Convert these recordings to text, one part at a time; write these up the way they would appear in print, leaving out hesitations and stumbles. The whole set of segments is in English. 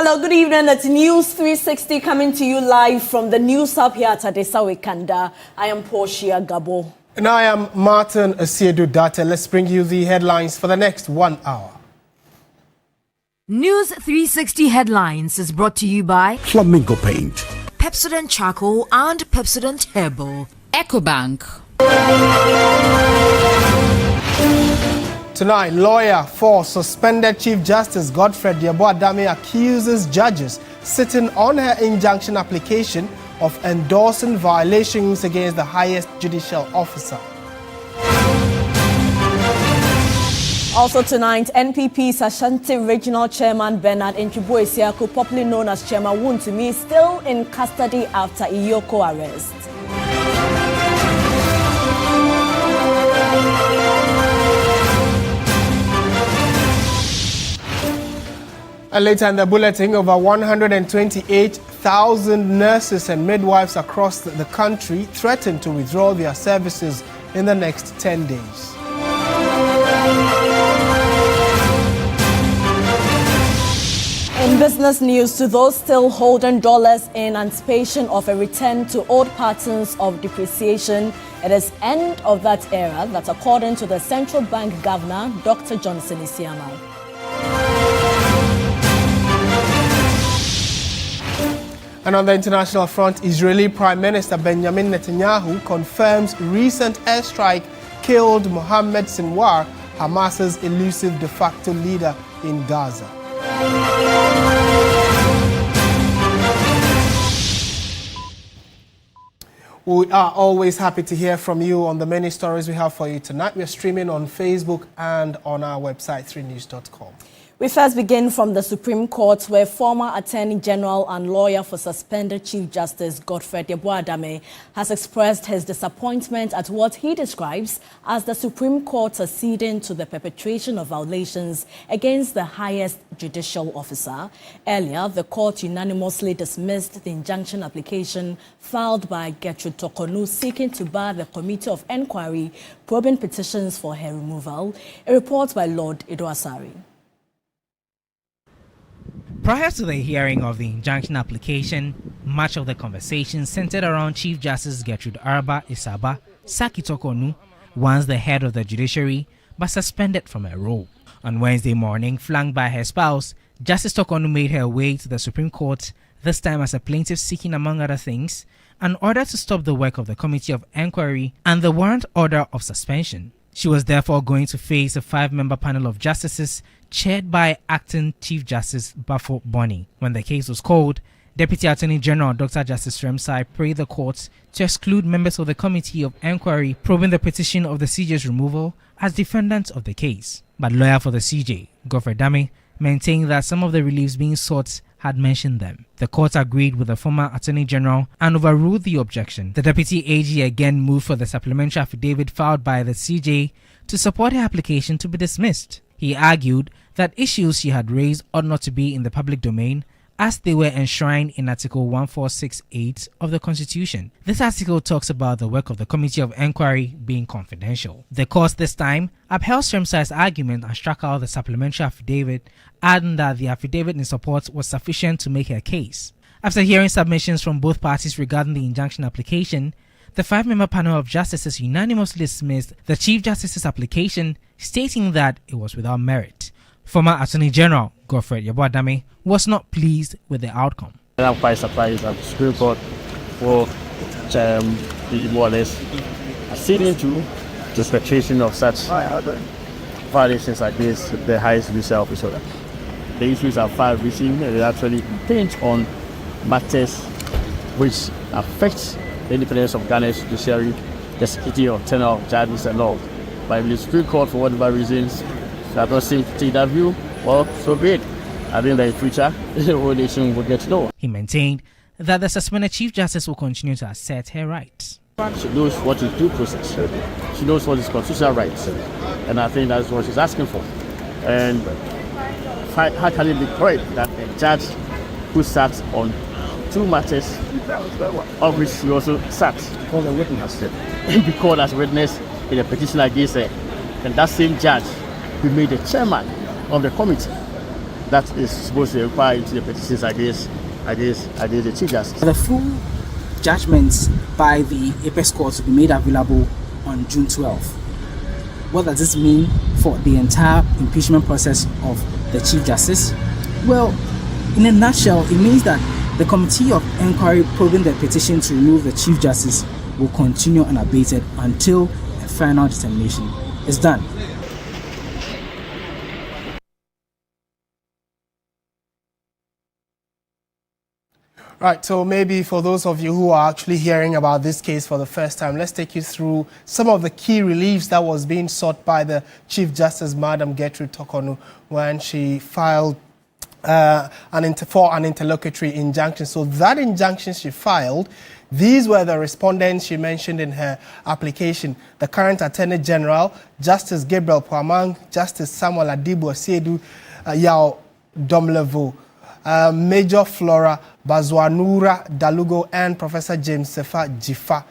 Hello, good evening. It's News360 coming to you live from the News Hub here at Adesawe Kanda. I am Portia Gabor. And I am Martin Aseidu Dartey. Let's bring you the headlines for the next 1 hour. News360 Headlines is brought to you by Flamingo Paint, Pepsodent Charcoal and Pepsodent Herbal, EcoBank. Tonight, lawyer for suspended Chief Justice Godfred Yeboah-Dame accuses judges sitting on her injunction application of endorsing violations against the highest judicial officer. Also tonight, NPP's Ashanti Regional Chairman Bernard Nchibo-Esiaku, popularly known as Chairman Wontumi, is still in custody after Iyoko arrest. And later in the bulletin, over 128,000 nurses and midwives across the country threaten to withdraw their services in the next 10 days. In business news, to those still holding dollars in anticipation of a return to old patterns of depreciation, it is end of that era. That's according to the Central Bank Governor, Dr. Johnson Isiama. And on the international front, Israeli Prime Minister Benjamin Netanyahu confirms recent airstrike killed Mohammed Sinwar, Hamas's elusive de facto leader in Gaza. We are always happy to hear from you on the many stories we have for you tonight. We are streaming on Facebook and on our website, 3news.com. We first begin from the Supreme Court, where former Attorney General and lawyer for suspended Chief Justice Godfred Yeboah-Dame has expressed his disappointment at what he describes as the Supreme Court acceding to the perpetration of violations against the highest judicial officer. Earlier, the court unanimously dismissed the injunction application filed by Gertrude Tokonu seeking to bar the Committee of Inquiry probing petitions for her removal. A report by Lord Idoasari. Prior to the hearing of the injunction application, much of the conversation centered around Chief Justice Gertrude Arba Isaba Saki Tokonu, once the head of the judiciary, but suspended from her role. On Wednesday morning, flanked by her spouse, Justice Tokonu made her way to the Supreme Court, this time as a plaintiff seeking, among other things, an order to stop the work of the Committee of Inquiry and the warrant order of suspension. She was therefore going to face a 5-member panel of justices chaired by acting Chief Justice Bafo Boni. When the case was called, Deputy Attorney General Dr. Justice Remsai prayed the court to exclude members of the Committee of Inquiry probing the petition of the CJ's removal as defendants of the case. But lawyer for the CJ, Godfred Dame, maintained that some of the reliefs being sought had mentioned them. The court agreed with the former Attorney General and overruled the objection. The Deputy AG again moved for the supplementary affidavit filed by the CJ to support her application to be dismissed. He argued that issues she had raised ought not to be in the public domain as they were enshrined in Article 1468 of the Constitution. This article talks about the work of the Committee of Inquiry being confidential. The court this time upheld Remsai's argument and struck out the supplementary affidavit, adding that the affidavit in support was sufficient to make her case. After hearing submissions from both parties regarding the injunction application, the 5-member panel of justices unanimously dismissed the Chief Justice's application, stating that it was without merit. Former Attorney General Godfred Yeboah-Dame was not pleased with the outcome. I'm quite surprised that the Supreme Court for more or less acceding to the perpetration of such violations against the highest judicial officer. The issues are far reaching. They actually hinge on matters which affect the independence of Ghana's judiciary, the security of tenure of judges and all. But if the Supreme Court, for whatever reasons, that don't seem to take that view, well, so be it. I think that in future, the whole nation will get to know. He maintained that the suspended Chief Justice will continue to assert her rights. She knows what is due process. She knows what is constitutional rights. And I think that's what she's asking for. And how can it be correct that a judge who sat on 2 matters, of which she also sat, be called as witness in a petition against her, and that same judge who made the chairman of the committee that is supposed to inquire into the petitions against the Chief Justice. The full judgments by the Apex Court will be made available on June 12th. What does this mean for the entire impeachment process of the Chief Justice? Well, in a nutshell, it means that the Committee of Inquiry probing the petition to remove the Chief Justice will continue unabated until a final determination is done. Right, so maybe for those of you who are actually hearing about this case for the first time, let's take you through some of the key reliefs that was being sought by the Chief Justice, Madam Gertrude Tokonu, when she filed for an interlocutory injunction. So that injunction she filed, these were the respondents she mentioned in her application: the current Attorney General, Justice Gabriel Pwamang, Justice Samuel Adibu Aseidu, Yao Domlevo, Major Flora Bazwanura Dalugo, and Professor James Sefa Jifa.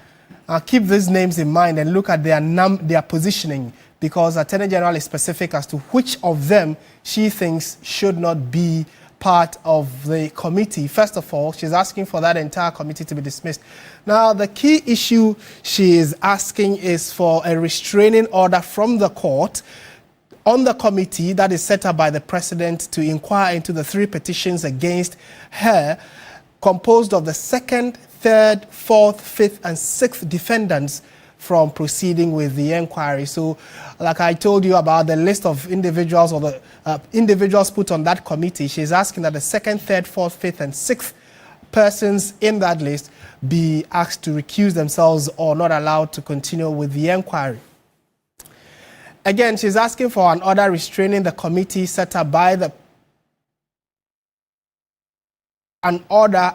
Keep these names in mind and look at their positioning, because Attorney General is specific as to which of them she thinks should not be part of the committee. First of all, she's asking for that entire committee to be dismissed. Now, the key issue she is asking is for a restraining order from the court on the committee that is set up by the president to inquire into the 3 petitions against her, composed of the 2nd, 3rd, 4th, 5th, and 6th defendants from proceeding with the inquiry. So, like I told you about the list of individuals, or the individuals put on that committee, she's asking that the 2nd, 3rd, 4th, 5th, and 6th persons in that list be asked to recuse themselves or not allowed to continue with the inquiry. Again, she's asking for an order restraining the committee set up by an order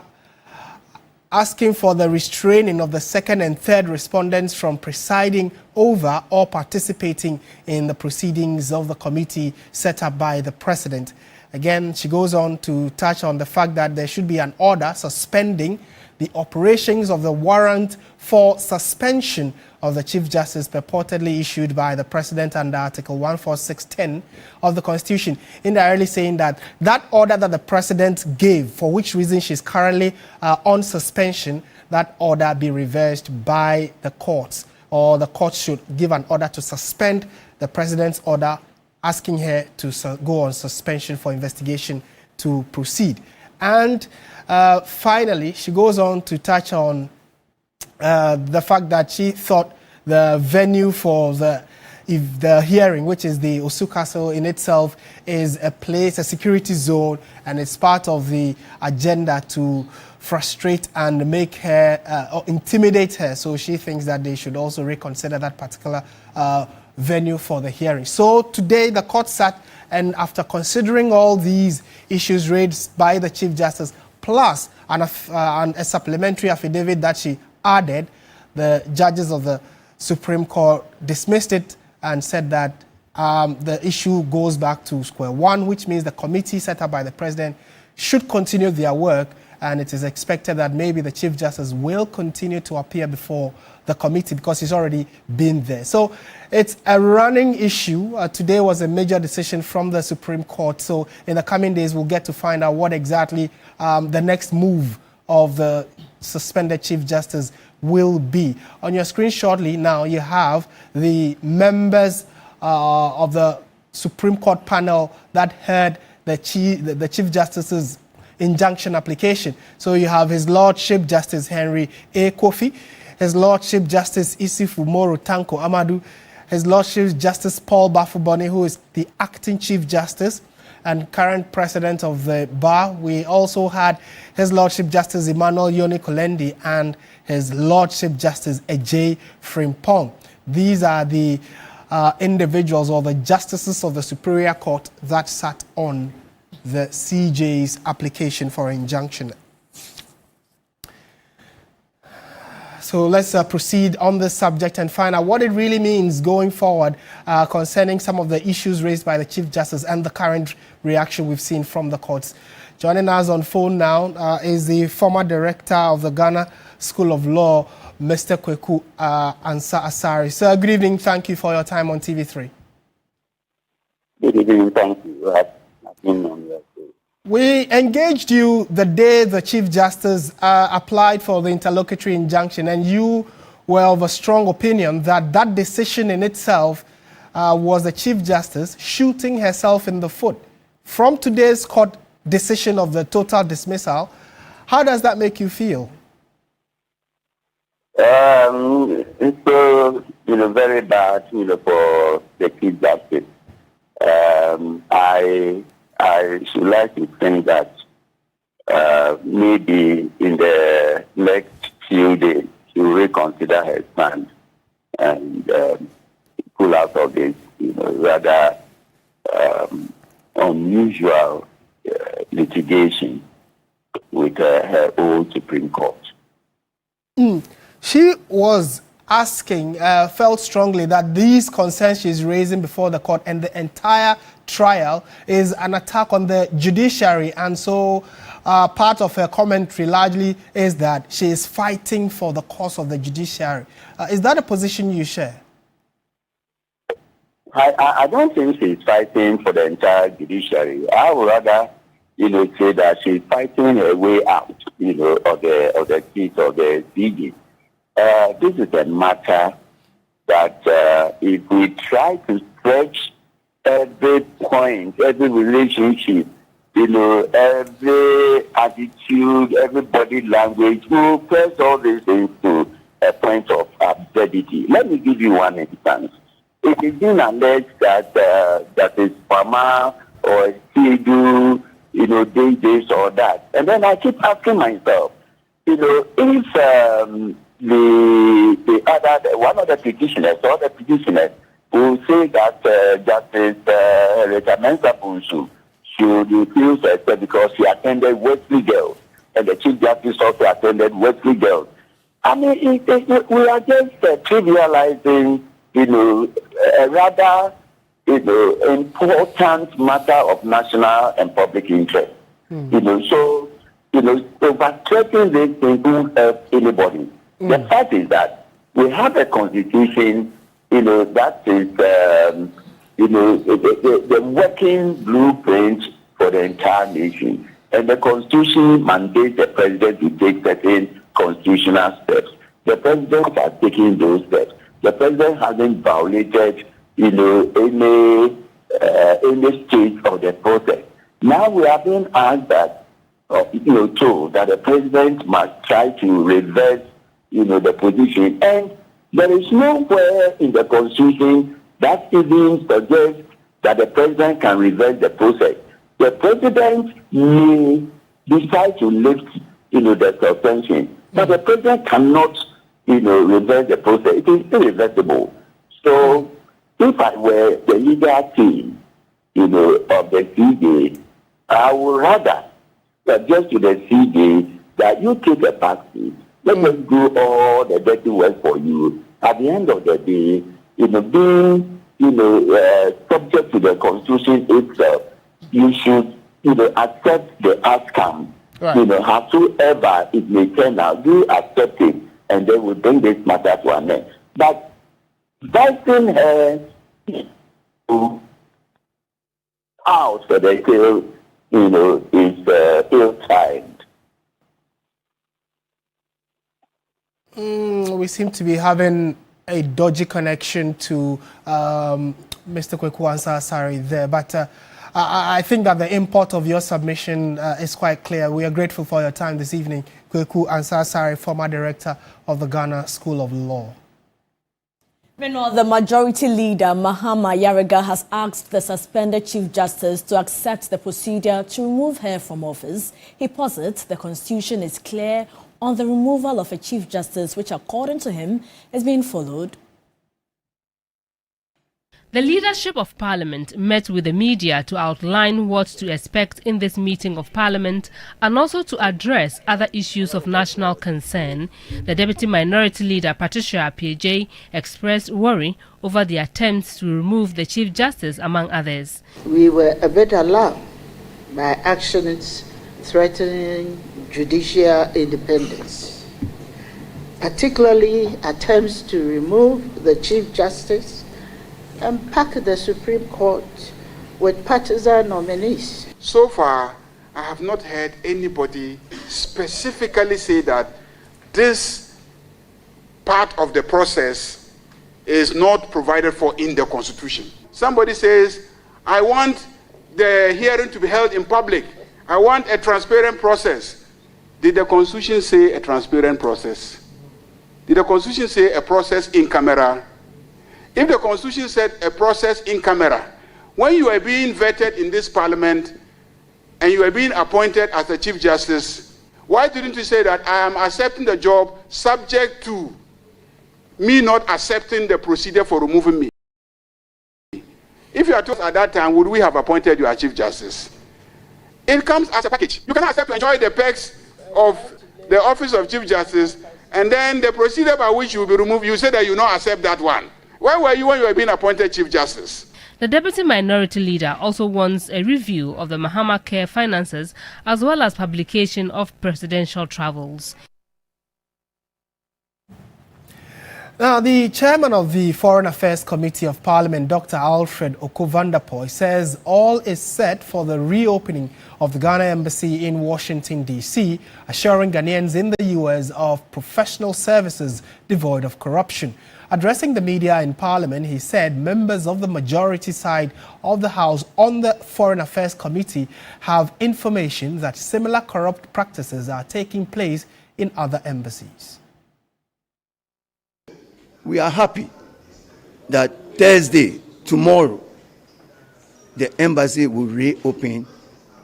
asking for the restraining of the 2nd and 3rd respondents from presiding over or participating in the proceedings of the committee set up by the president. Again, she goes on to touch on the fact that there should be an order suspending the operations of the warrant for suspension of the Chief Justice purportedly issued by the President under Article 146(10) of the Constitution, indirectly saying that that order that the President gave, for which reason she's currently on suspension, that order be reversed by the courts, or the court should give an order to suspend the President's order asking her to go on suspension for investigation to proceed. And finally, she goes on to touch on the fact that she thought the venue for the hearing, which is the Osu Castle in itself, is a security zone, and it's part of the agenda to frustrate and make her, or intimidate her. So she thinks that they should also reconsider that particular venue for the hearing. So today the court sat, and after considering all these issues raised by the Chief Justice, plus a supplementary affidavit that she added, the judges of the Supreme Court dismissed it and said that the issue goes back to square one, which means the committee set up by the president should continue their work, and it is expected that maybe the Chief Justice will continue to appear before the committee because he's already been there. So it's a running issue. Today was a major decision from the Supreme Court. So in the coming days, we'll get to find out what exactly the next move of the suspended Chief Justice will be. On your screen shortly now, you have the members of the Supreme Court panel that heard the Chief Justice's injunction application. So you have His Lordship Justice Henry A. Kofi, His Lordship Justice Isifu Moro Tanko Amadu, His Lordship Justice Paul Bafubone, who is the acting Chief Justice and current president of the bar. We also had His Lordship Justice Emmanuel Yoni Kolendi and His Lordship Justice Ejay Frimpong. These are the individuals or the justices of the Superior Court that sat on the CJ's application for injunction. So let's proceed on this subject and find out what it really means going forward concerning some of the issues raised by the Chief Justice and the current reaction we've seen from the courts. Joining us on phone now is the former director of the Ghana School of Law, Mr. Kweku Ansa Asari. Sir, good evening. Thank you for your time on TV3. Good evening. Thank you. I've been on your We engaged you the day the Chief Justice applied for the interlocutory injunction, and you were of a strong opinion that that decision in itself was the Chief Justice shooting herself in the foot. From today's court decision of the total dismissal, how does that make you feel? It's very bad, for the Chief Justice. I should like to think that maybe in the next few days she will reconsider her stand and pull out of this, rather unusual litigation with her old Supreme Court. She was asking, felt strongly that these concerns she's raising before the court and the entire trial is an attack on the judiciary, and so part of her commentary largely is that she is fighting for the cause of the judiciary. Is that a position you share? I don't think she's fighting for the entire judiciary. I would rather, say that she's fighting her way out, of the seat of the CJ. This is a matter that if we try to stretch every point, every relationship, every attitude, every body language, we'll press all these things to a point of absurdity. Let me give you one instance. It is been alleged that that is Pama or Aseidu, this or that. And then I keep asking myself, if the other, one of the petitioners or the petitioners will say that Justice Rita Bunsu should refuse herself because she attended Wesley Girls, and the Chief Justice also attended Wesley Girls. I mean, we are just trivializing, a rather, important matter of national and public interest. So, overstretching this thing won't help anybody. The fact is that we have a constitution, that is, the working blueprint for the entire nation. And the constitution mandates the president to take certain constitutional steps. The president has taken those steps. The president hasn't violated, any stage of the process. Now we are being asked that, told that the president must try to reverse the position, and there is nowhere in the Constitution that even suggests that the president can reverse the process. The president may decide to lift, the suspension, but the president cannot, reverse the process. It is irreversible. So, if I were the legal team, of the CJ, I would rather suggest to the CJ that you take a back seat. Let us do all the dirty work for you. At the end of the day, being, subject to the Constitution itself, you should, accept the outcome. Right. Howsoever it may turn out, you accept it, and then we bring this matter to an end. But dicing her out for the tail, is ill-timed. We seem to be having a dodgy connection to Mr. Kweku Ansah-Asare there, but I think that the import of your submission is quite clear. We are grateful for your time this evening, Kweku Ansah-Asare, former director of the Ghana School of Law. Meanwhile, the majority leader, Mahama Yarega, has asked the suspended Chief Justice to accept the procedure to remove her from office. He posits the Constitution is clear on the removal of a Chief Justice, which, according to him, is being followed. The leadership of Parliament met with the media to outline what to expect in this meeting of Parliament and also to address other issues of national concern. The Deputy Minority Leader, Patricia Appiagyei, expressed worry over the attempts to remove the Chief Justice, among others. We were a bit alarmed by actions threatening judicial independence, particularly attempts to remove the Chief Justice and pack the Supreme Court with partisan nominees. So far, I have not heard anybody specifically say that this part of the process is not provided for in the Constitution. Somebody says, I want the hearing to be held in public. I want a transparent process. Did the Constitution say a transparent process? Did the Constitution say a process in camera? If the Constitution said a process in camera, when you are being vetted in this parliament and you are being appointed as the Chief Justice, why didn't you say that I am accepting the job subject to me not accepting the procedure for removing me? If you are told at that time, would we have appointed you as Chief Justice? It comes as a package. You cannot accept to enjoy the perks of the office of Chief Justice, and then the procedure by which you will be removed, you say that you not accept that one. Where were you when you were being appointed Chief Justice? The Deputy Minority Leader also wants a review of the Mahama Care finances as well as publication of presidential travels. Now, the chairman of the Foreign Affairs Committee of Parliament, Dr. Alfred Oko-Vanderpoy, says all is set for the reopening of the Ghana Embassy in Washington, D.C., assuring Ghanaians in the U.S. of professional services devoid of corruption. Addressing the media in Parliament, he said members of the majority side of the House on the Foreign Affairs Committee have information that similar corrupt practices are taking place in other embassies. We are happy that Thursday, tomorrow, the embassy will reopen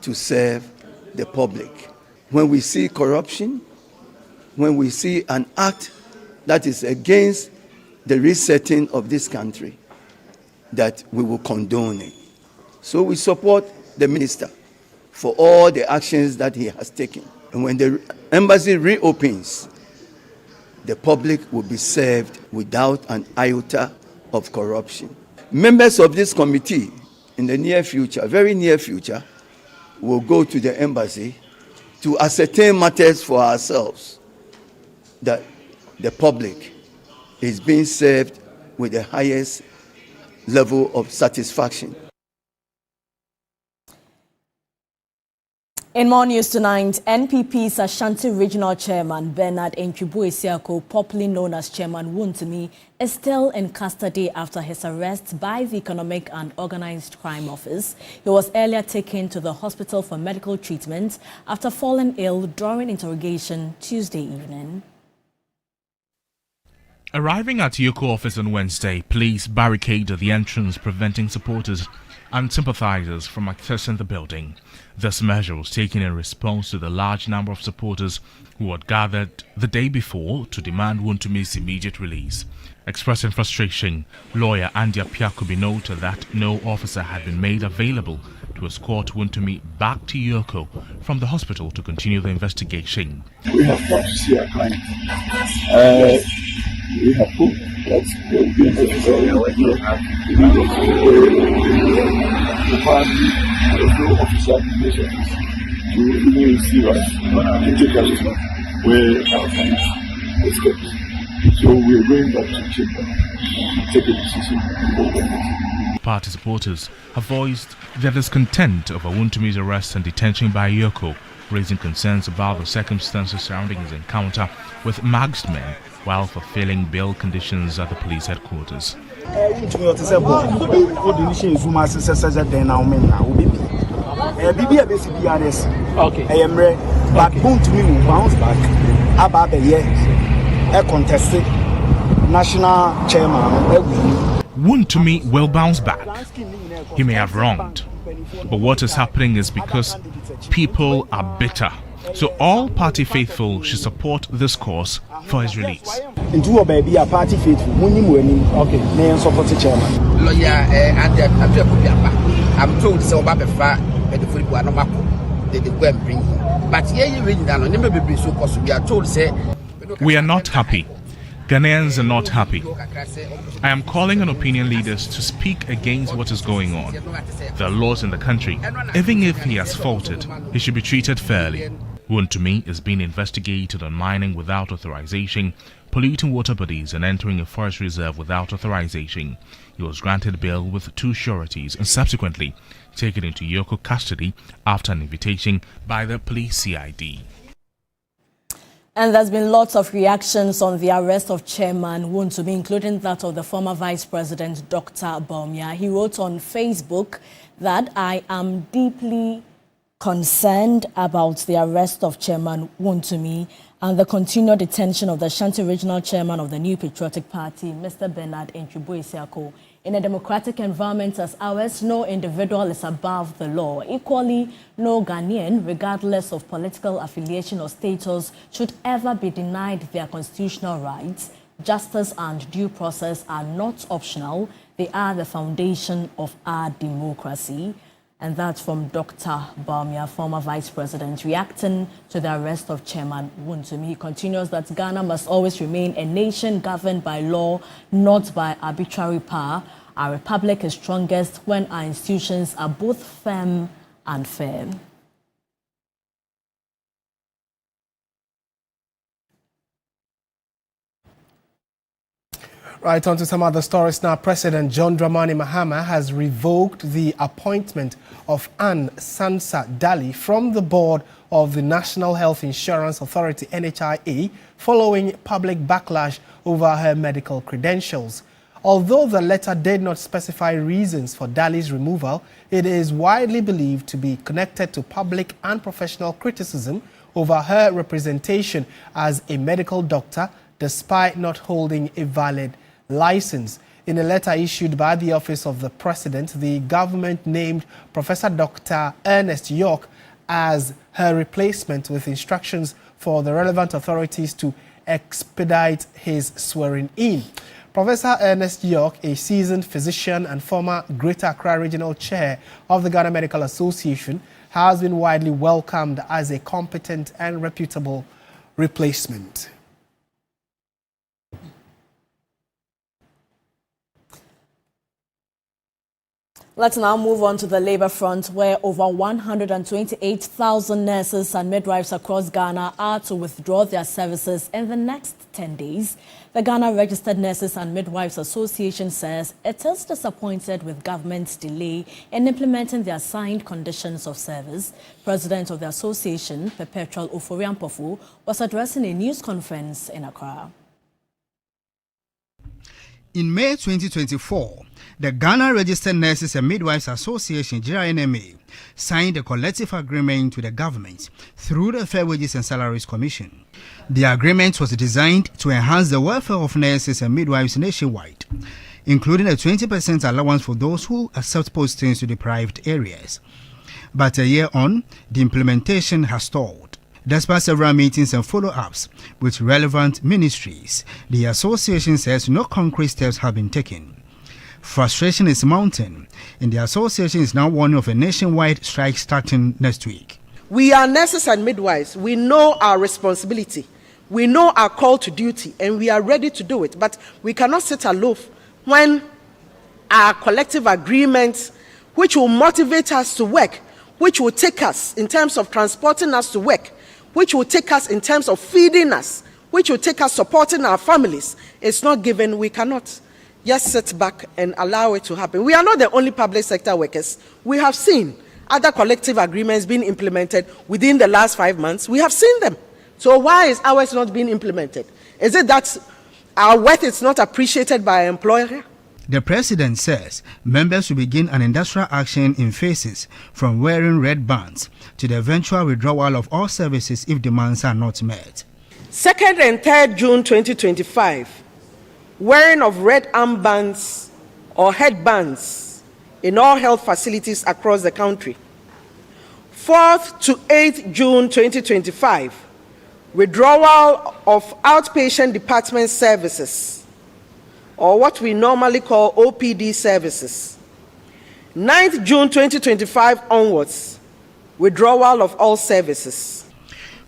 to serve the public. When we see corruption, when we see an act that is against the resetting of this country, that we will condone it. So we support the minister for all the actions that he has taken. And when the embassy reopens, the public will be served without an iota of corruption. Members of this committee in the near future, very near future, will go to the embassy to ascertain matters for ourselves, that the public is being served with the highest level of satisfaction. In more news tonight, NPP's Ashanti Regional Chairman Bernard Ntwibu-Esiako, popularly known as Chairman Wontumi, is still in custody after his arrest by the Economic and Organized Crime Office. He was earlier taken to the hospital for medical treatment after falling ill during interrogation Tuesday evening. Arriving at Yoko office on Wednesday, police barricaded the entrance, preventing supporters and sympathizers from accessing the building. This measure was taken in response to the large number of supporters who had gathered the day before to demand Wontumi's immediate release. Expressing frustration, lawyer Andy Apiakubi noted that no officer had been made available to escort Wontumi back to Yoko from the hospital to continue the investigation. We have come to see our client. We have hope that there will be an officer in this office to really see us and take us to where our client is kept. So we are going back to chamber to take a decision. Party supporters have voiced their discontent over Wontumi's arrest and detention by Yoko, raising concerns about the circumstances surrounding his encounter with masked men while fulfilling bail conditions at the police headquarters. National chairman Wontumi will bounce back. He may have wronged, but what is happening is because people are bitter. So all party faithful should support this cause for his release. Into a baby, a party faithful. Okay, name support the chairman. Lawyer I'm told so about the fact that the football are not they go and bring him. But here you read down on never be so cause we are told say we are not happy. Ghanaians are not happy. I am calling on opinion leaders to speak against what is going on. There are laws in the country. Even if he has faulted, he should be treated fairly. Wontumi is being investigated on mining without authorization, polluting water bodies and entering a forest reserve without authorization. He was granted bail with 2 sureties and subsequently taken into Yoko custody after an invitation by the police CID. And there's been lots of reactions on the arrest of Chairman Wontumi, including that of the former Vice President, Dr. Portia. He wrote on Facebook that I am deeply concerned about the arrest of Chairman Wontumi and the continued detention of the Ashanti Regional Chairman of the New Patriotic Party, Mr. Bernard Entwibo-Isiako. In a democratic environment as ours, no individual is above the law. Equally, no Ghanaian, regardless of political affiliation or status, should ever be denied their constitutional rights. Justice and due process are not optional. They are the foundation of our democracy. And that's from Dr. Portia, former Vice President, reacting to the arrest of Chairman Wontumi. He continues that Ghana must always remain a nation governed by law, not by arbitrary power. Our republic is strongest when our institutions are both firm and fair. Right, on to some other stories now. President John Dramani Mahama has revoked the appointment of Anne Sansa Dali from the board of the National Health Insurance Authority, NHIA, following public backlash over her medical credentials. Although the letter did not specify reasons for Dali's removal, it is widely believed to be connected to public and professional criticism over her representation as a medical doctor, despite not holding a valid license. In a letter issued by the Office of the President, the government named Professor Dr. Ernest York as her replacement with instructions for the relevant authorities to expedite his swearing in. Professor Ernest York, a seasoned physician and former Greater Accra Regional Chair of the Ghana Medical Association, has been widely welcomed as a competent and reputable replacement. Let's now move on to the labor front, where over 128,000 nurses and midwives across Ghana are to withdraw their services in the next 10 days. The Ghana Registered Nurses and Midwives Association says it is disappointed with government's delay in implementing the assigned conditions of service. President of the association, Perpetual Oforiampofu, was addressing a news conference in Accra. In May 2024, the Ghana Registered Nurses and Midwives Association, GRNMA, signed a collective agreement with the government through the Fair Wages and Salaries Commission. The agreement was designed to enhance the welfare of nurses and midwives nationwide, including a 20% allowance for those who accept postings to deprived areas. But a year on, the implementation has stalled. Despite several meetings and follow-ups with relevant ministries, the association says no concrete steps have been taken. Frustration is mounting, and the association is now warning of a nationwide strike starting next week. We are nurses and midwives. We know our responsibility. We know our call to duty, and we are ready to do it. But we cannot sit aloof when our collective agreements, which will motivate us to work, which will take us in terms of transporting us to work, which will take us in terms of feeding us, which will take us supporting our families, it's not given. We cannot just sit back and allow it to happen. We are not the only public sector workers. We have seen other collective agreements being implemented within the last 5 months. We have seen them. So why is ours not being implemented? Is it that our worth is not appreciated by our employer? The president says members will begin an industrial action in phases, from wearing red bands to the eventual withdrawal of all services if demands are not met. 2nd and 3rd June 2025, wearing of red armbands or headbands in all health facilities across the country. 4th to 8th June 2025, withdrawal of outpatient department services, or what we normally call OPD services. 9th June 2025 onwards, withdrawal of all services.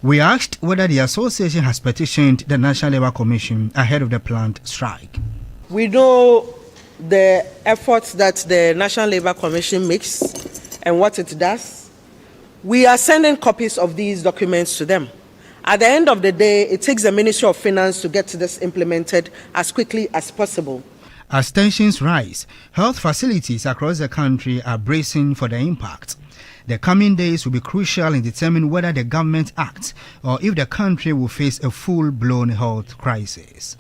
We asked whether the association has petitioned the National Labour Commission ahead of the planned strike. We know the efforts that the National Labour Commission makes and what it does. We are sending copies of these documents to them. At the end of the day, it takes the Ministry of Finance to get this implemented as quickly as possible. As tensions rise, health facilities across the country are bracing for the impact. The coming days will be crucial in determining whether the government acts or if the country will face a full-blown health crisis.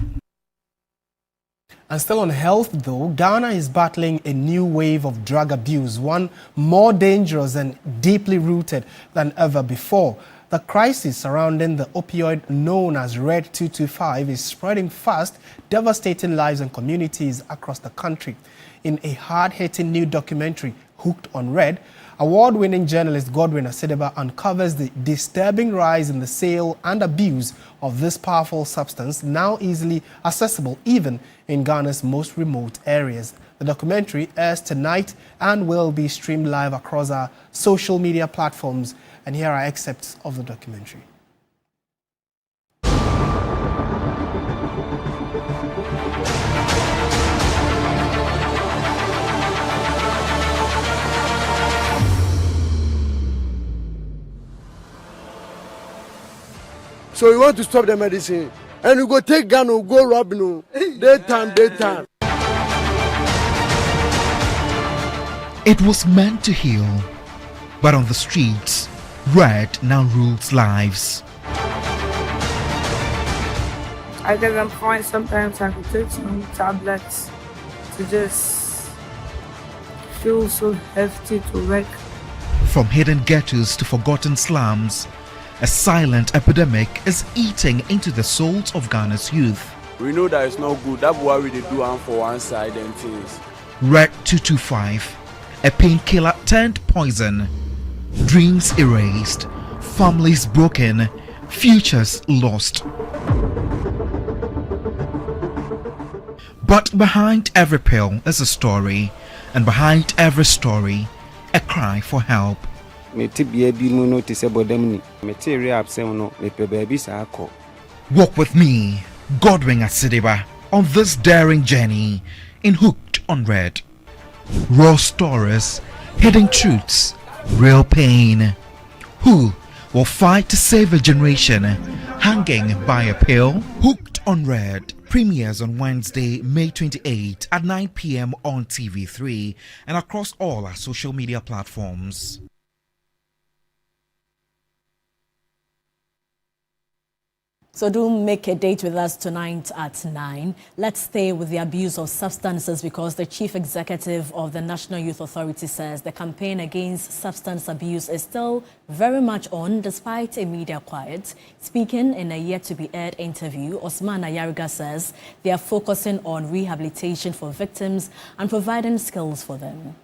And still on health though, Ghana is battling a new wave of drug abuse, one more dangerous and deeply rooted than ever before. The crisis surrounding the opioid known as Red 225 is spreading fast, devastating lives and communities across the country. In a hard-hitting new documentary, Hooked on Red, award-winning journalist Godwin Aseidu uncovers the disturbing rise in the sale and abuse of this powerful substance, now easily accessible even in Ghana's most remote areas. The documentary airs tonight and will be streamed live across our social media platforms. And here are excerpts of the documentary. So you want to stop the medicine, and you go take gun or go rob no daytime. It was meant to heal, but on the streets, Red now rules lives. I get them fine. Sometimes I could take some tablets to just feel so hefty to work. From hidden ghettos to forgotten slums, a silent epidemic is eating into the souls of Ghana's youth. We know that it's not good. That's why we do on for one side and things. Red 225, a painkiller turned poison. Dreams erased, families broken, futures lost. But behind every pill is a story, and behind every story, a cry for help. Walk with me, Godwin Aseidu, on this daring journey in Hooked on Red. Raw stories, hidden truths, real pain. Who will fight to save a generation hanging by a pill? Hooked on Red premieres on Wednesday, May 28 at 9 p.m. on TV3 and across all our social media platforms. So do make a date with us tonight at 9. Let's stay with the abuse of substances because the chief executive of the National Youth Authority says the campaign against substance abuse is still very much on despite a media quiet. Speaking in a yet-to-be-aired interview, Osman Ayariga says they are focusing on rehabilitation for victims and providing skills for them.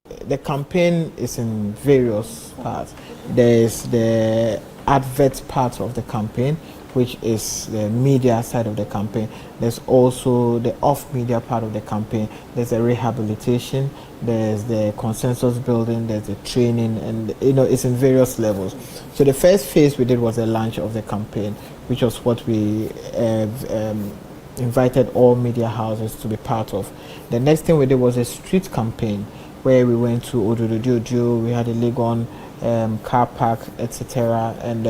The campaign is in various parts. There's the advert part of the campaign, which is the media side of the campaign. There's also the off-media part of the campaign. There's the rehabilitation, there's the consensus building, there's the training, and it's in various levels. So the first phase we did was the launch of the campaign, which was what we invited all media houses to be part of. The next thing we did was a street campaign, where we went to Odododio, we had a Legon car park, etc. And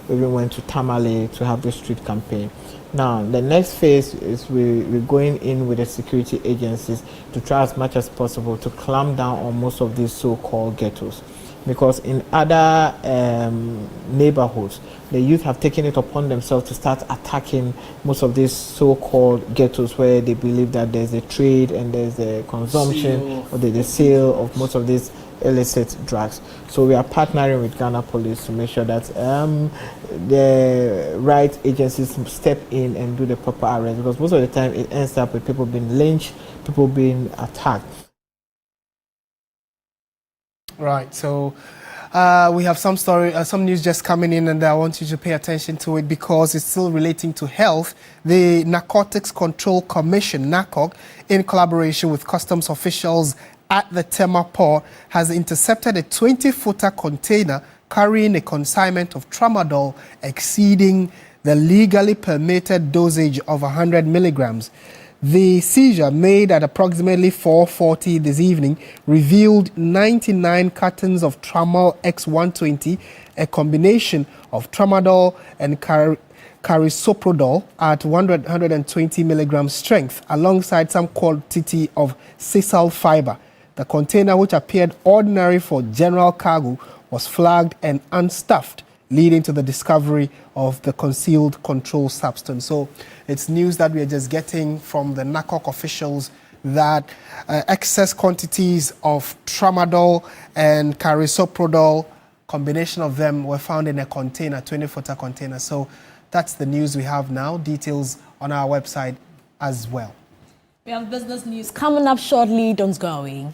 we even went to Tamale to have the street campaign. Now, the next phase is we're going in with the security agencies to try as much as possible to clamp down on most of these so-called ghettos. Because in other neighborhoods, the youth have taken it upon themselves to start attacking most of these so-called ghettos where they believe that there's a trade and there's a consumption or the sale of most of these illicit drugs. So we are partnering with Ghana Police to make sure that the right agencies step in and do the proper arrest, because most of the time it ends up with people being lynched, people being attacked. Right, so we have some news just coming in, and I want you to pay attention to it because it's still relating to health. The Narcotics Control Commission, NARCOC, in collaboration with customs officials at the Tema port, has intercepted a 20-footer container carrying a consignment of tramadol exceeding the legally permitted dosage of 100 milligrams. The seizure, made at approximately 4:40 this evening, revealed 99 cartons of Tramal X120, a combination of tramadol and carisoprodol at 120 milligram strength, alongside some quantity of sisal fiber. The container, which appeared ordinary for general cargo, was flagged and unstuffed, leading to the discovery of the concealed controlled substance. So it's news that we are just getting from the NACOC officials that excess quantities of tramadol and carisoprodol, combination of them, were found in a container, 20-footer container. So that's the news we have now. Details on our website as well. We have business news coming up shortly. Don't go away.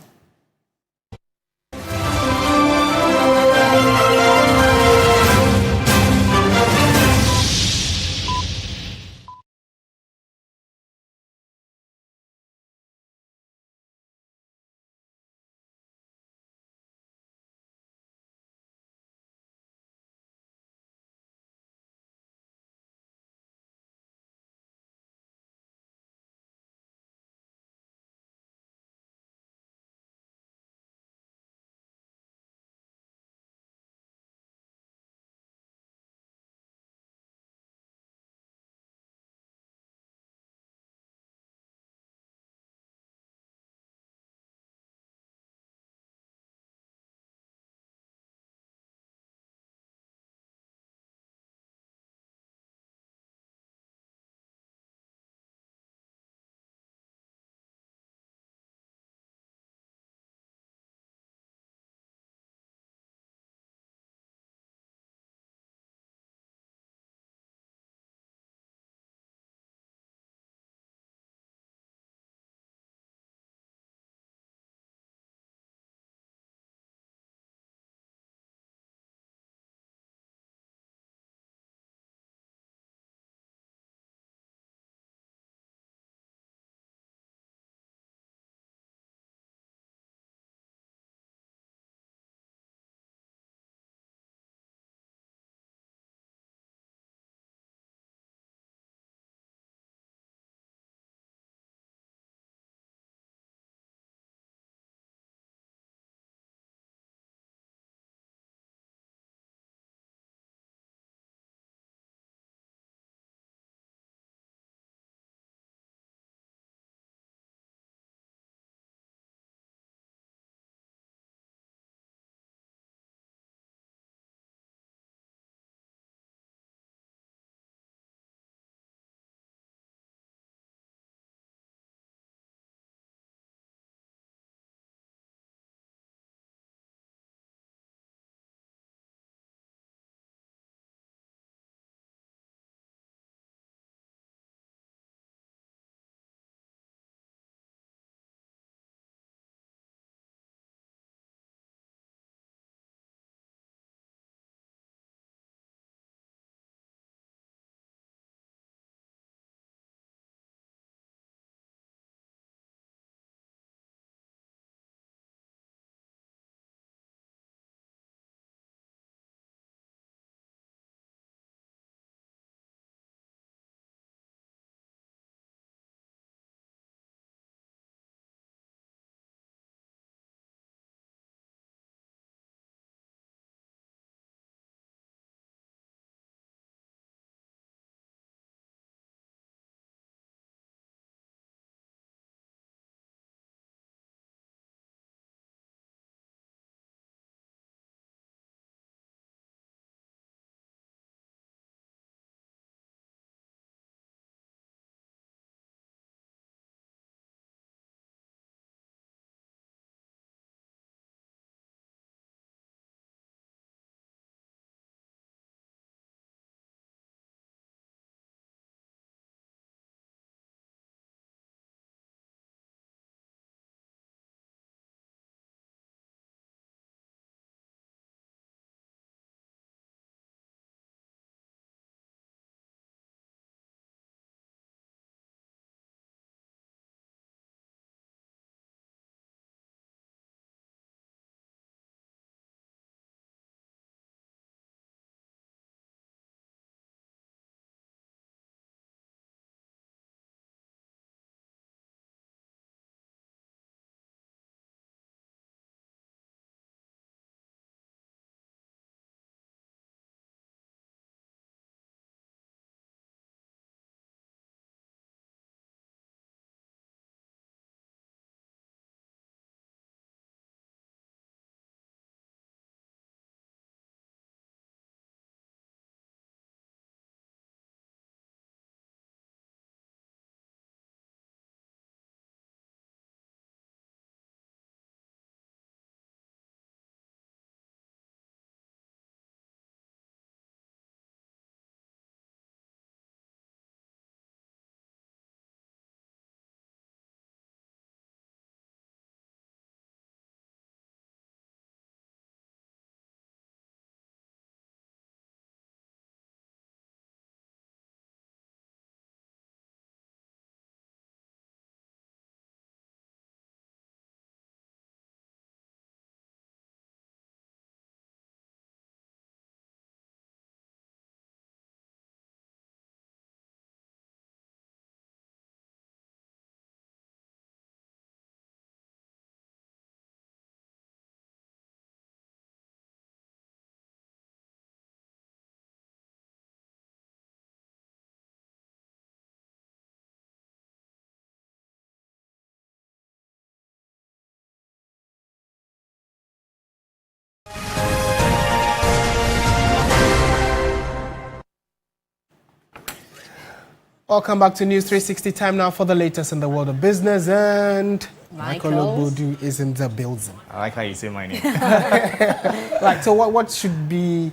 Welcome back to News 360. Time now for the latest in the world of business, and Michael Obodu is in the building. I like how you say my name. Right. So what should we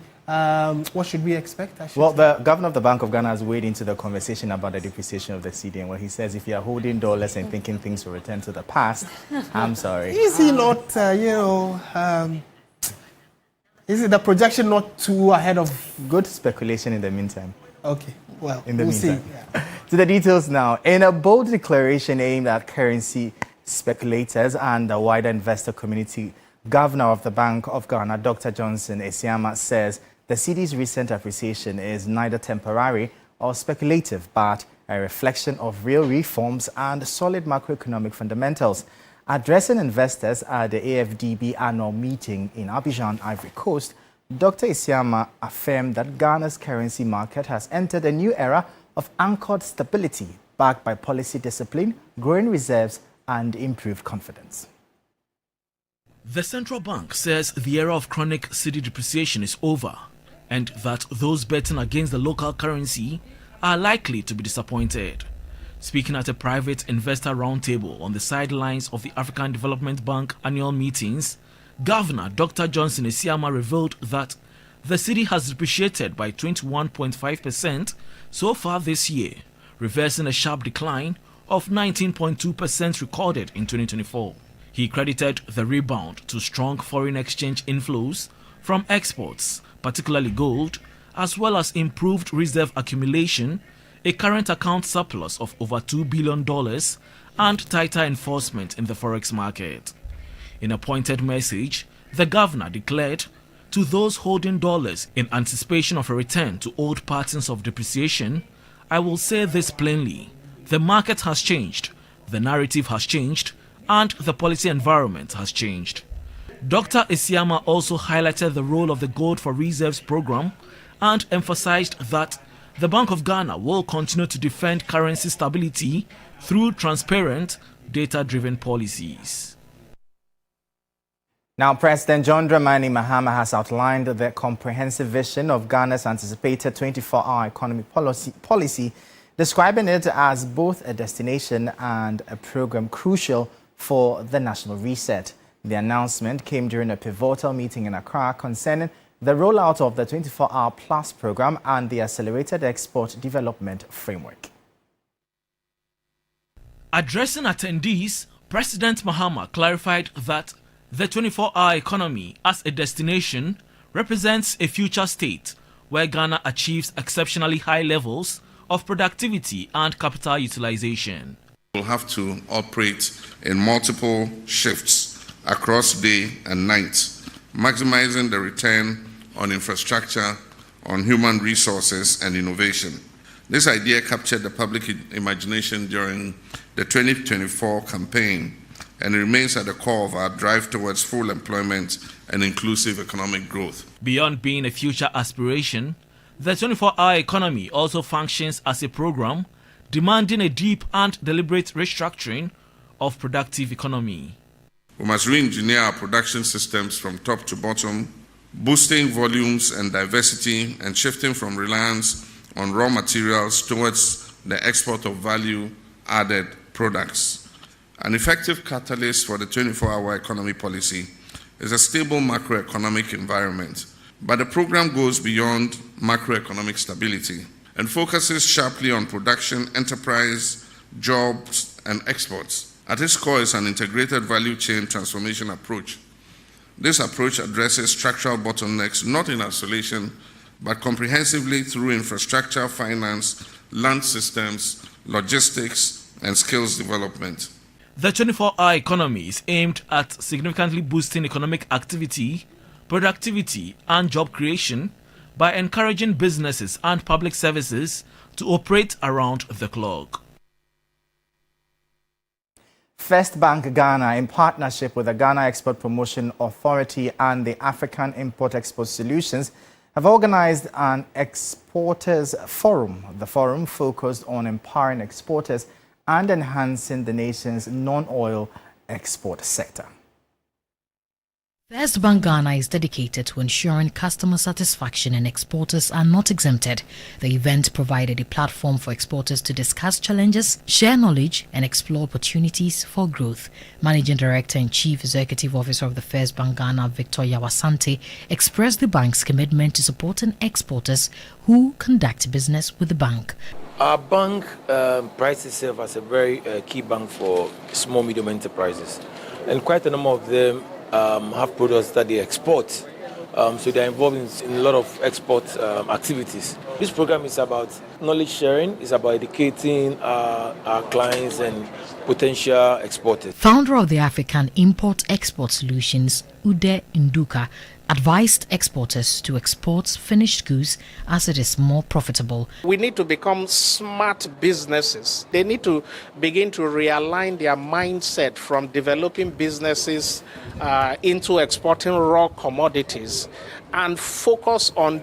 expect? Well, the governor of the Bank of Ghana has weighed into the conversation about the depreciation of the cedi, and where he says if you are holding dollars and thinking things will return to the past, I'm sorry. Is he not, is it the projection not too ahead of? Good speculation in the meantime. Okay, well, we'll see. Yeah. To the details now. In a bold declaration aimed at currency speculators and the wider investor community, Governor of the Bank of Ghana, Dr. Johnson Esiama, says the cedi's recent appreciation is neither temporary or speculative, but a reflection of real reforms and solid macroeconomic fundamentals. Addressing investors at the AFDB annual meeting in Abidjan, Ivory Coast, Dr. Esiama affirmed that Ghana's currency market has entered a new era of anchored stability, backed by policy discipline, growing reserves, and improved confidence. The central bank says the era of chronic cedi depreciation is over, and that those betting against the local currency are likely to be disappointed. Speaking at a private investor roundtable on the sidelines of the African Development Bank annual meetings, Governor Dr. Johnson Esiama revealed that the cedi has depreciated by 21.5% so far this year, reversing a sharp decline of 19.2% recorded in 2024. He credited the rebound to strong foreign exchange inflows from exports, particularly gold, as well as improved reserve accumulation, a current account surplus of over $2 billion, and tighter enforcement in the forex market. In a pointed message, the governor declared, to those holding dollars in anticipation of a return to old patterns of depreciation, I will say this plainly: the market has changed, the narrative has changed, and the policy environment has changed. Dr. Esiama also highlighted the role of the Gold for Reserves program and emphasized that the Bank of Ghana will continue to defend currency stability through transparent, data-driven policies. Now, President John Dramani Mahama has outlined the comprehensive vision of Ghana's anticipated 24-hour economy policy, describing it as both a destination and a program crucial for the national reset. The announcement came during a pivotal meeting in Accra concerning the rollout of the 24-hour plus program and the accelerated export development framework. Addressing attendees, President Mahama clarified that the 24-hour economy as a destination represents a future state where Ghana achieves exceptionally high levels of productivity and capital utilization. We'll have to operate in multiple shifts across day and night, maximizing the return on infrastructure, on human resources and innovation. This idea captured the public imagination during the 2024 campaign and remains at the core of our drive towards full employment and inclusive economic growth. Beyond being a future aspiration, the 24-hour economy also functions as a program demanding a deep and deliberate restructuring of productive economy. We must re-engineer our production systems from top to bottom, boosting volumes and diversity and shifting from reliance on raw materials towards the export of value-added products. An effective catalyst for the 24-hour economy policy is a stable macroeconomic environment, but the program goes beyond macroeconomic stability and focuses sharply on production, enterprise, jobs, and exports. At its core is an integrated value chain transformation approach. This approach addresses structural bottlenecks not in isolation, but comprehensively through infrastructure, finance, land systems, logistics, and skills development. The 24-hour economy is aimed at significantly boosting economic activity, productivity, and job creation by encouraging businesses and public services to operate around the clock. First Bank Ghana, in partnership with the Ghana Export Promotion Authority and the African Import-Export Solutions, have organized an exporters forum. The forum focused on empowering exporters and enhancing the nation's non-oil export sector. First Bank Ghana is dedicated to ensuring customer satisfaction, and exporters are not exempted. The event provided a platform for exporters to discuss challenges, share knowledge, and explore opportunities for growth. Managing Director and Chief Executive Officer of the First Bank Ghana, Victor Yawasante, expressed the bank's commitment to supporting exporters who conduct business with the bank. Our bank prides itself as a very key bank for small medium enterprises, and quite a number of them have products that they export, so they are involved in a lot of export activities. This program is about knowledge sharing, it's about educating our clients and potential exporters. Founder of the African Import-Export Solutions, Ude Nduka, advised exporters to export finished goods as it is more profitable. We need to become smart businesses. They need to begin to realign their mindset from developing businesses into exporting raw commodities and focus on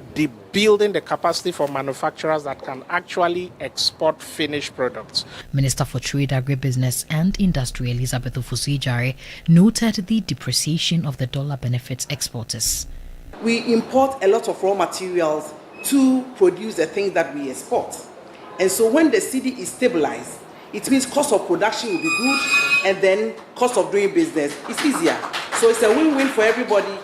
building the capacity for manufacturers that can actually export finished products. Minister for Trade, Agribusiness and Industry Elizabeth Ofusijare noted the depreciation of the dollar benefits exporters. We import a lot of raw materials to produce the things that we export. And so when the cedi is stabilized, it means cost of production will be good, and then cost of doing business is easier. So it's a win-win for everybody.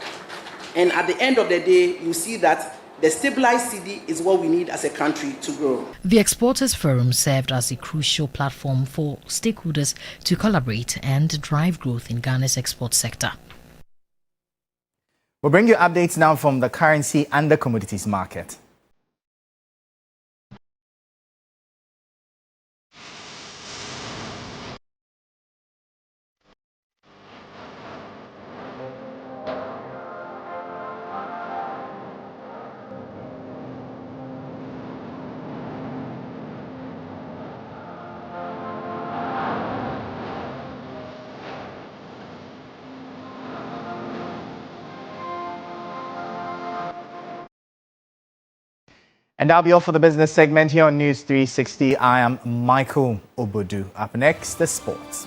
And at the end of the day, you see that the stabilized cedi is what we need as a country to grow. The Exporters Forum served as a crucial platform for stakeholders to collaborate and drive growth in Ghana's export sector. We'll bring you updates now from the currency and the commodities market. And that'll be all for the business segment here on News 360. I am Michael Obodu. Up next, the sports.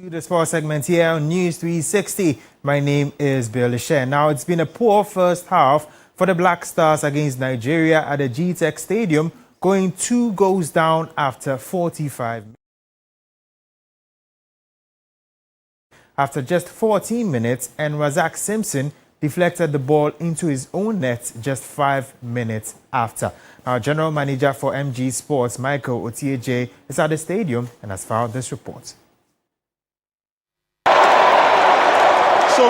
The sports segment here on News 360. My name is Bill Lishen. Now, it's been a poor first half for the Black Stars against Nigeria at the GTEC Stadium, going 2 goals down after 45 minutes. After just 14 minutes, and Razak Simpson deflected the ball into his own net just 5 minutes after. Our general manager for MG Sports, Michael Otieje, is at the stadium and has filed this report. So,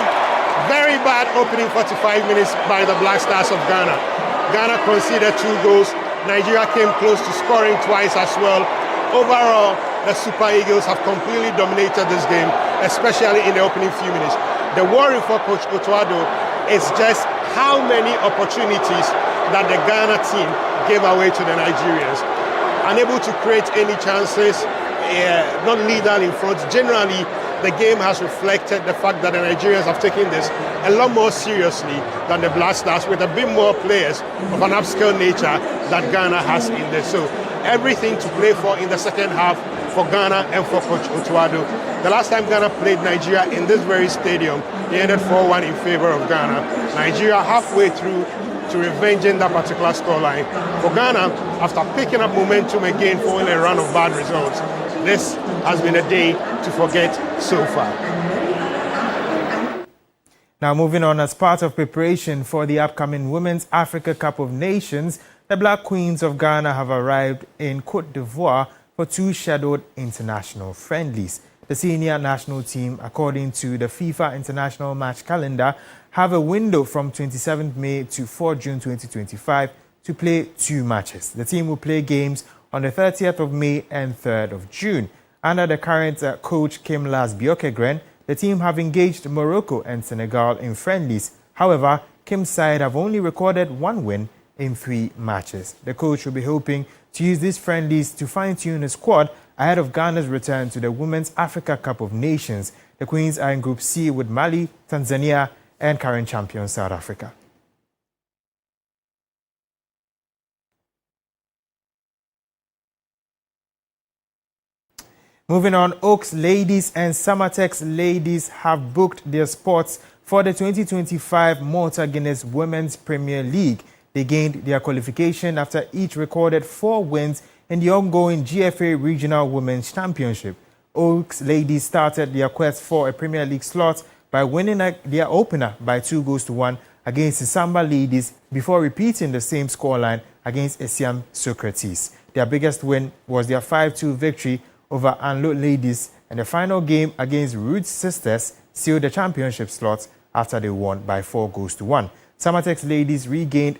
very bad opening 45 minutes by the Black Stars of Ghana. Ghana conceded 2 goals. Nigeria came close to scoring twice as well. Overall, the Super Eagles have completely dominated this game, especially in the opening few minutes. The worry for Coach Otuado is just how many opportunities that the Ghana team gave away to the Nigerians. Unable to create any chances, not lethal in front. Generally, the game has reflected the fact that the Nigerians have taken this a lot more seriously than the Black Stars, with a bit more players of an upscale nature that Ghana has in this. So everything to play for in the second half for Ghana and for Coach Otuado. The last time Ghana played Nigeria in this very stadium, they ended 4-1 in favor of Ghana. Nigeria halfway through to revenging that particular scoreline. For Ghana, after picking up momentum again following a run of bad results, this has been a day to forget so far. Now moving on, as part of preparation for the upcoming Women's Africa Cup of Nations, the Black Queens of Ghana have arrived in Côte d'Ivoire for 2 scheduled international friendlies. The senior national team, according to the FIFA International Match Calendar, have a window from 27th May to 4 June 2025 to play 2 matches. The team will play games on the 30th of May and 3rd of June. Under the current coach Kim Las Biokegren, the team have engaged Morocco and Senegal in friendlies. However, Kim's side have only recorded 1 win in 3 matches. The coach will be hoping to use these friendlies to fine-tune his squad ahead of Ghana's return to the Women's Africa Cup of Nations. The Queens are in Group C with Mali, Tanzania, and current champion South Africa. Moving on, Oaks ladies and Summertex ladies have booked their spots for the 2025 Malta Guinness Women's Premier League. They gained their qualification after each recorded 4 wins in the ongoing GFA Regional Women's Championship. Oaks ladies started their quest for a Premier League slot by winning their opener by 2 goals to 1 against the Samba ladies before repeating the same scoreline against Esiam Socrates. Their biggest win was their 5-2 victory over Anlo ladies, and the final game against Roots Sisters sealed the championship slot after they won by 4 goals to 1. Summertex ladies remained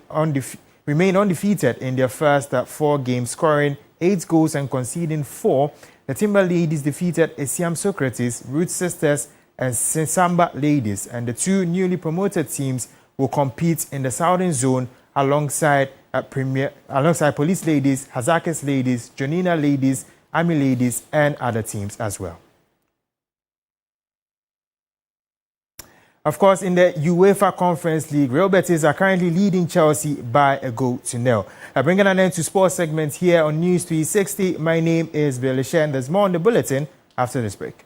undefeated in their first 4 games, scoring 8 goals and conceding 4. The Timber ladies defeated Esiam Socrates, Roots Sisters, and Samba ladies, and the 2 newly promoted teams will compete in the Southern Zone alongside Police ladies, Hazakis ladies, Jonina ladies, Army ladies, and other teams as well. Of course, in the UEFA Conference League, Real Betis are currently leading Chelsea by a goal to 0. Bringing an end to sports segment here on News 360. My name is Bill Lishen. There's more on the bulletin after this break.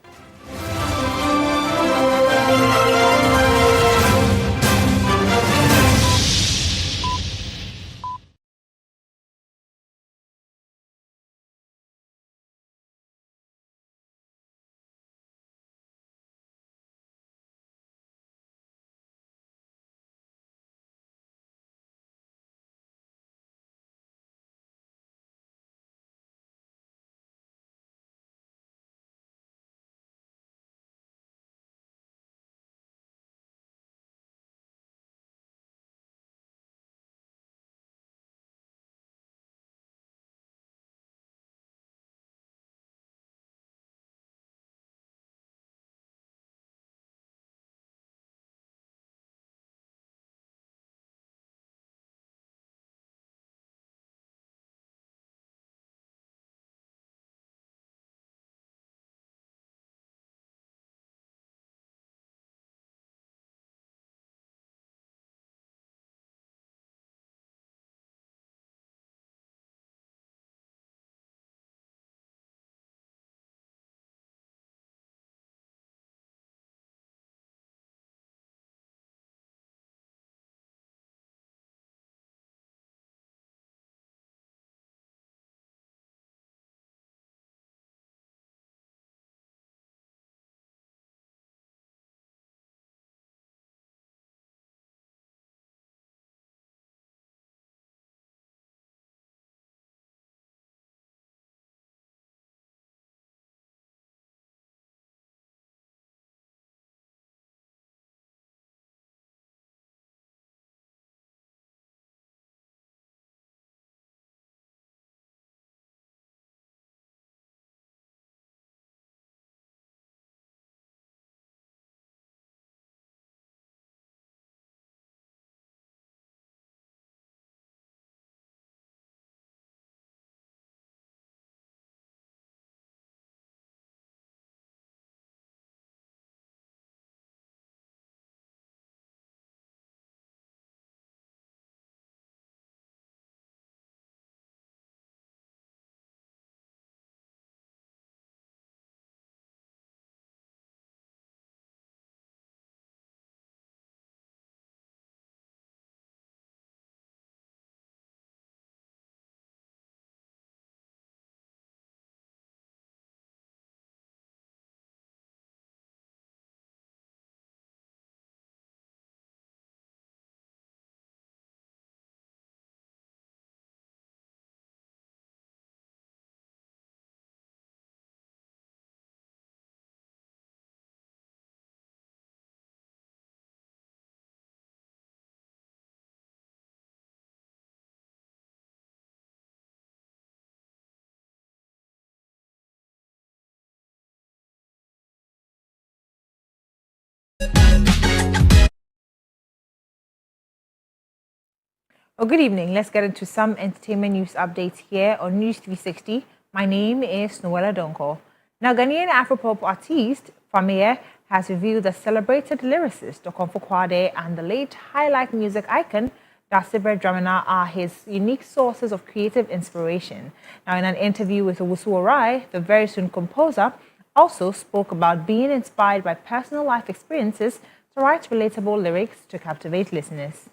Well, good evening. Let's get into some entertainment news updates here on News360. My name is Noella Donko. Now, Ghanaian Afropop artist Fameye has revealed the celebrated lyricist Okomfo Kwade and the late highlight music icon Dartey Dramina are his unique sources of creative inspiration. Now, in an interview with Owusu Orai, the very soon composer also spoke about being inspired by personal life experiences to write relatable lyrics to captivate listeners.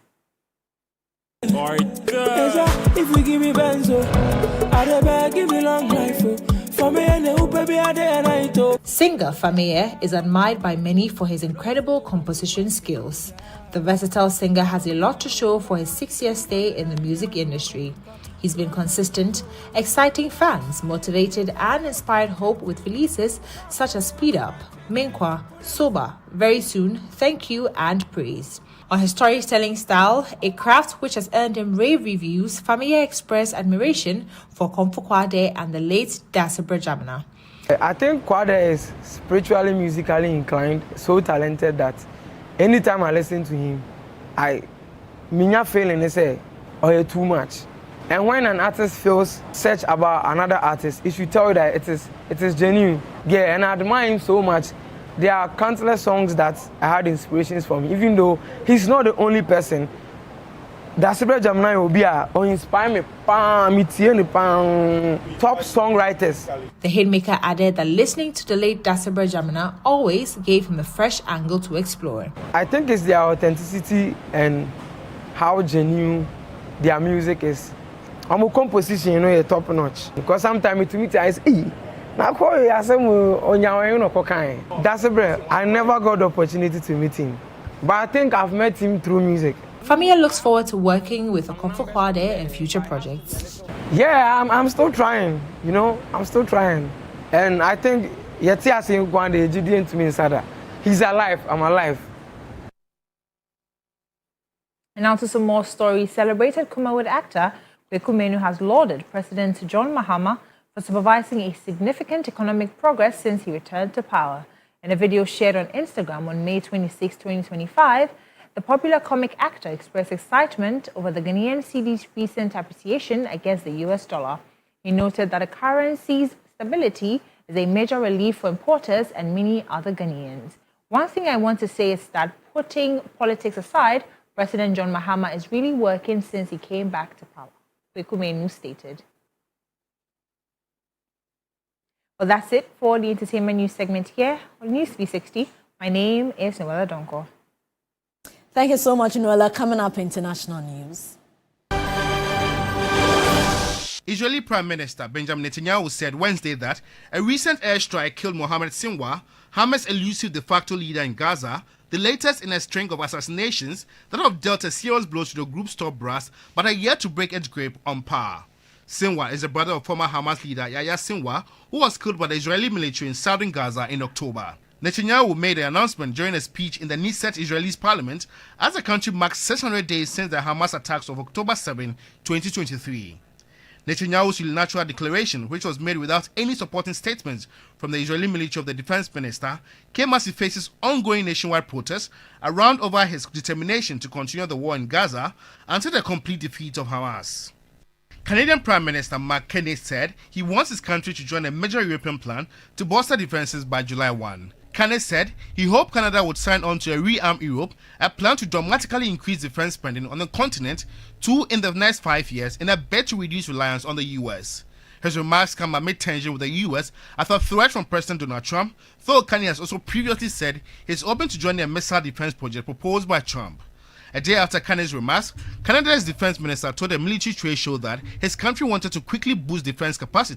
If you give me benzo, I give me long life. Singer Fameye is admired by many for his incredible composition skills. The versatile singer has a lot to show for his 6-year stay in the music industry. He's been consistent, exciting fans, motivated and inspired hope with releases such as Speed Up, Menkwa, Soba, Very Soon, Thank You and Praise. On his storytelling style, a craft which has earned him rave reviews, Fameye expressed admiration for Okomfo Kwade and the late Dartey Dramina. I think Kwade is spiritually, musically inclined, so talented that anytime I listen to him, minya feeling is too much. And when an artist feels such about another artist, it should tell you that it is genuine. Yeah, and I admire him so much. There are countless songs that I had inspirations from, even though he's not the only person. Dartey Dramina will be inspire me, top songwriters. The hitmaker added that listening to the late Dartey Dramina always gave him a fresh angle to explore. I think it's their authenticity and how genuine their music is. I'm a composition, top notch. Because sometimes to me, I say, Dartey, I never got the opportunity to meet him, but I think I've met him through music. Fameye looks forward to working with Okomfo Kwade in future projects. Yeah, I'm still trying, I'm still trying. And I think he's alive, I'm alive. And now to some more stories. Celebrated Kumawood actor Kweku Menu has lauded President John Mahama for supervising a significant economic progress since he returned to power. In a video shared on Instagram on May 26, 2025, the popular comic actor expressed excitement over the Ghanaian cedi's recent appreciation against the US dollar. He noted that the currency's stability is a major relief for importers and many other Ghanaians. One thing I want to say is that putting politics aside, President John Mahama is really working since he came back to power, Kweku Menu stated. Well, that's it for the entertainment news segment here on News360. My name is Noella Donko. Thank you so much, Noella. Coming up, international news. Israeli Prime Minister Benjamin Netanyahu said Wednesday that a recent airstrike killed Mohammed Sinwar, Hamas' elusive de facto leader in Gaza, the latest in a string of assassinations that have dealt a serious blow to the group's top brass but are yet to break its grip on power. Sinwar is the brother of former Hamas leader Yahya Sinwar, who was killed by the Israeli military in southern Gaza in October. Netanyahu made the announcement during a speech in the Knesset Israeli parliament as the country marks 600 days since the Hamas attacks of October 7, 2023. Netanyahu's unilateral declaration, which was made without any supporting statements from the Israeli military of the defense minister, came as he faces ongoing nationwide protests around over his determination to continue the war in Gaza until the complete defeat of Hamas. Canadian Prime Minister Mark Carney said he wants his country to join a major European plan to bolster defenses by July 1. Carney said he hoped Canada would sign on to a Rearm Europe, a plan to dramatically increase defense spending on the continent in the next 5 years in a bid to reduce reliance on the US. His remarks come amid tension with the US after a threat from President Donald Trump, though Carney has also previously said he's open to joining a missile defense project proposed by Trump. A day after Carney's remarks, Canada's defense minister told a military trade show that his country wanted to quickly boost defense capacity